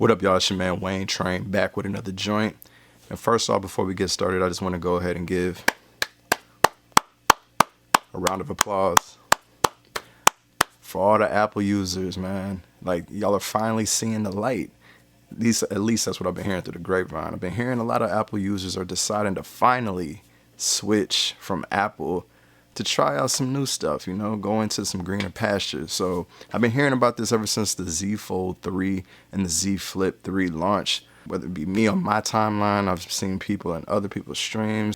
What up, y'all? It's your man Wayne Train back with another joint. And first off, before we get started, I just want to go ahead and give a round of applause for all the Apple users, man. Like, y'all are finally seeing the light. At least that's what I've been hearing through the grapevine. I've been hearing a lot of Apple users are deciding to finally switch from Apple to try out some new stuff, you know, go into some greener pastures. So I've been hearing about this ever since the Z Fold 3 and the Z Flip 3 launch. Whether it be me on my timeline, I've seen people in other people's streams.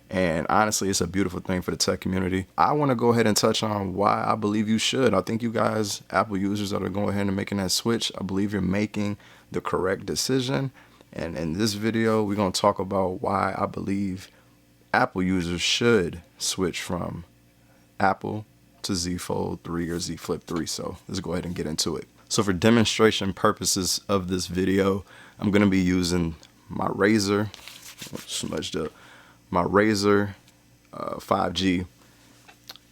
And honestly, it's a beautiful thing for the tech community. I want to go ahead and touch on why I believe you should. I think you guys, Apple users that are going ahead and making that switch, I believe you're making the correct decision. And in this video, we're going to talk about why I believe Apple users should switch from Apple to Z Fold 3 or Z Flip 3. So let's go ahead and get into it. So for demonstration purposes of this video, I'm going to be using my Razer, smudged up, my Razer 5G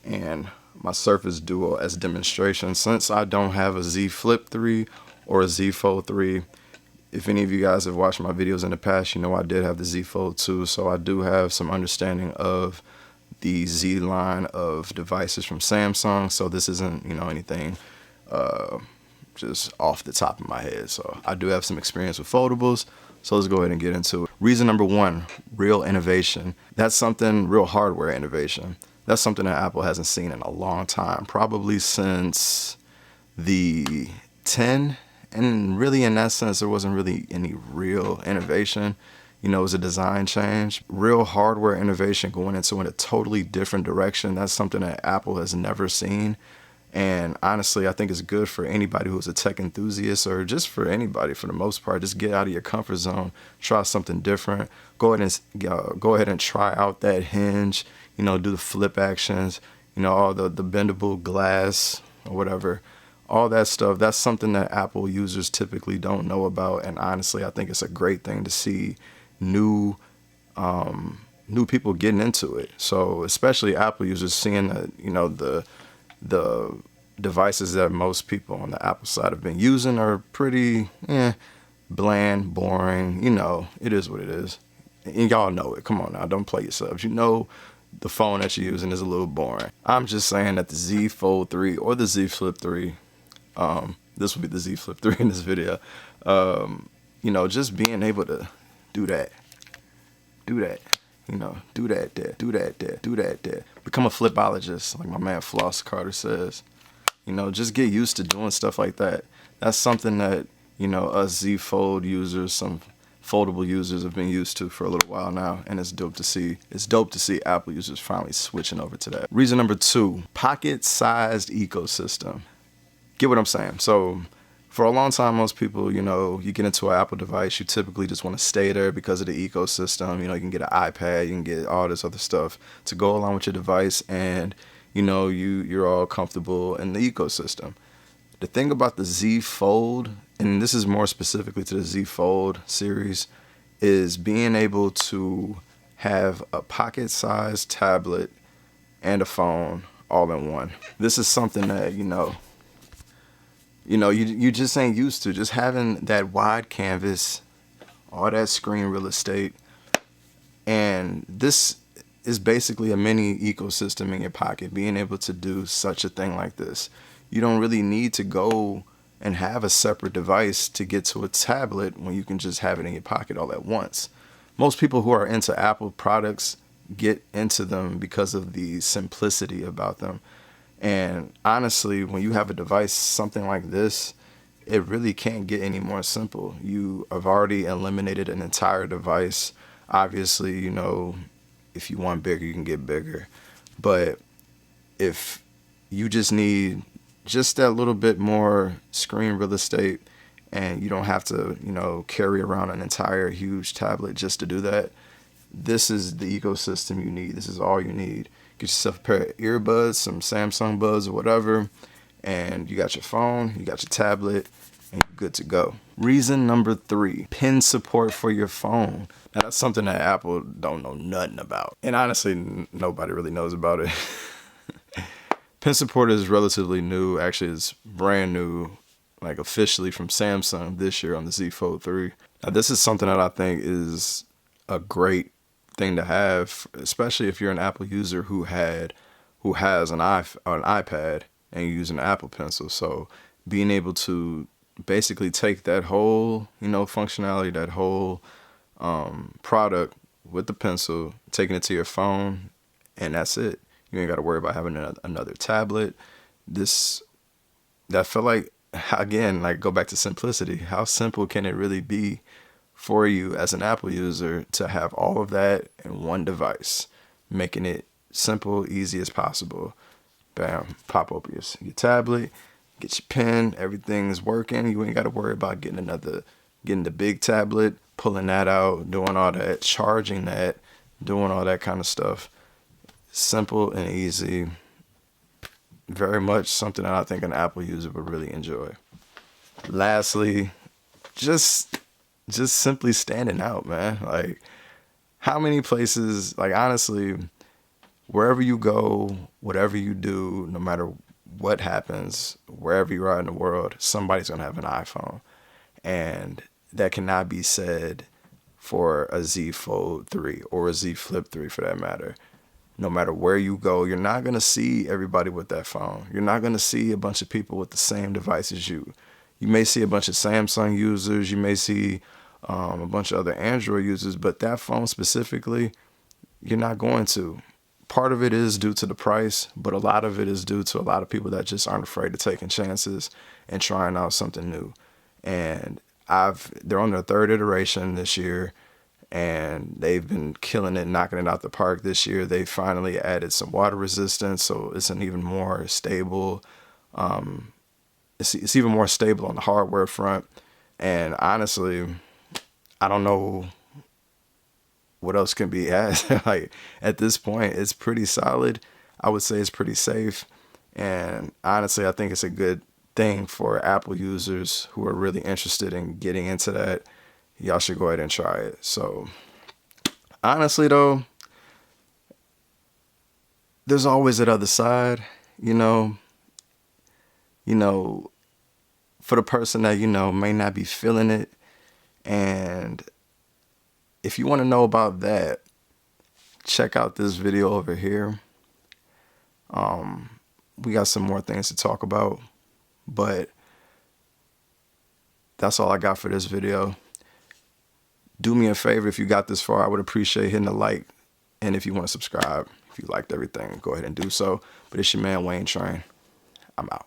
and my Surface Duo as demonstration. Since I don't have a Z Flip 3 or a Z Fold 3, if any of you guys have watched my videos in the past, you know I did have the Z Fold 2, so I do have some understanding of the Z line of devices from Samsung. So this isn't, you know, anything just off the top of my head. So I do have some experience with foldables. So let's go ahead and get into it. Reason number one, real innovation. That's something, real hardware innovation. That's something that Apple hasn't seen in a long time, probably since the 10. And really, in that sense, there wasn't really any real innovation. You know, it was a design change. Real hardware innovation going into a totally different direction. That's something that Apple has never seen. And honestly, I think it's good for anybody who's a tech enthusiast, or just for anybody for the most part. Just get out of your comfort zone, try something different. Go ahead and try out that hinge. You know, do the flip actions. You know, all the bendable glass or whatever. All that stuff, that's something that Apple users typically don't know about. And honestly, I think it's a great thing to see new people getting into it. So especially Apple users seeing that, you know, the devices that most people on the Apple side have been using are pretty bland, boring. You know, it is what it is. And y'all know it. Come on now, don't play yourselves. You know the phone that you're using is a little boring. I'm just saying that the Z Fold 3 or the Z Flip 3, this will be the Z Flip 3 in this video. You know, just being able to do that, you know, do that there, do that there, do that there. Become a flipologist, like my man Floss Carter says. You know, just get used to doing stuff like that. That's something that, you know, us Z Fold users, some foldable users have been used to for a little while now, and it's dope to see. It's dope to see Apple users finally switching over to that. Reason number two, pocket-sized ecosystem. Get what I'm saying? So for a long time, most people, you know, you get into an Apple device, you typically just want to stay there because of the ecosystem. You know, you can get an iPad, you can get all this other stuff to go along with your device, and, you know, you're all comfortable in the ecosystem. The thing about the Z Fold, and this is more specifically to the Z Fold series, is being able to have a pocket-sized tablet and a phone all in one. This is something that, you just ain't used to. Just having that wide canvas, all that screen real estate, and this is basically a mini ecosystem in your pocket, being able to do such a thing like this. You don't really need to go and have a separate device to get to a tablet when you can just have it in your pocket all at once. Most people who are into Apple products get into them because of the simplicity about them. And honestly, when you have a device, something like this, it really can't get any more simple. You have already eliminated an entire device. Obviously, you know, if you want bigger, you can get bigger. But if you just need just that little bit more screen real estate, and you don't have to, you know, carry around an entire huge tablet just to do that, this is the ecosystem you need. This is all you need. Get yourself a pair of earbuds, some Samsung buds or whatever, and you got your phone, you got your tablet, and you're good to go. Reason number three, pen support for your phone. Now, that's something that Apple don't know nothing about. And honestly, nobody really knows about it. Pen support is relatively new. Actually, it's brand new like officially from Samsung this year on the Z Fold 3. Now, this is something that I think is a great thing to have, especially if you're an Apple user who has an iPad and you use an Apple Pencil. So being able to basically take that whole, functionality, that whole product with the pencil, taking it to your phone, and that's it. You ain't got to worry about having another tablet. That felt like, again, like, go back to simplicity. How simple can it really be for you as an Apple user to have all of that in one device, making it simple, easy as possible. Bam, pop open your tablet, get your pen, everything's working. You ain't got to worry about getting the big tablet, pulling that out, doing all that, charging that, doing all that kind of stuff. Simple and easy. Very much something that I think an Apple user would really enjoy. Lastly, just simply standing out, man. Like, how many places, like, honestly, wherever you go, whatever you do, no matter what happens, wherever you are in the world, somebody's going to have an iPhone. And that cannot be said for a Z Fold 3 or a Z Flip 3 for that matter. No matter where you go, you're not going to see everybody with that phone. You're not going to see a bunch of people with the same device as you. You may see a bunch of Samsung users. You may see a bunch of other Android users, but that phone specifically, you're not going to. Part of it is due to the price, but a lot of it is due to a lot of people that just aren't afraid of taking chances and trying out something new. And they're on their third iteration this year, and they've been killing it, knocking it out the park this year. They finally added some water resistance, so it's an even more stable. It's even more stable on the hardware front. And honestly, I don't know what else can be asked. Like, at this point, it's pretty solid. I would say it's pretty safe. And honestly, I think it's a good thing for Apple users who are really interested in getting into that. Y'all should go ahead and try it. So honestly, though, there's always that other side, for the person that, may not be feeling it. And if you want to know about that, check out this video over here. We got some more things to talk about, but that's all I got for this video. Do me a favor, if you got this far, I would appreciate hitting a like. And if you want to subscribe, if you liked everything, go ahead and do so. But it's your man, Wayne Train. I'm out.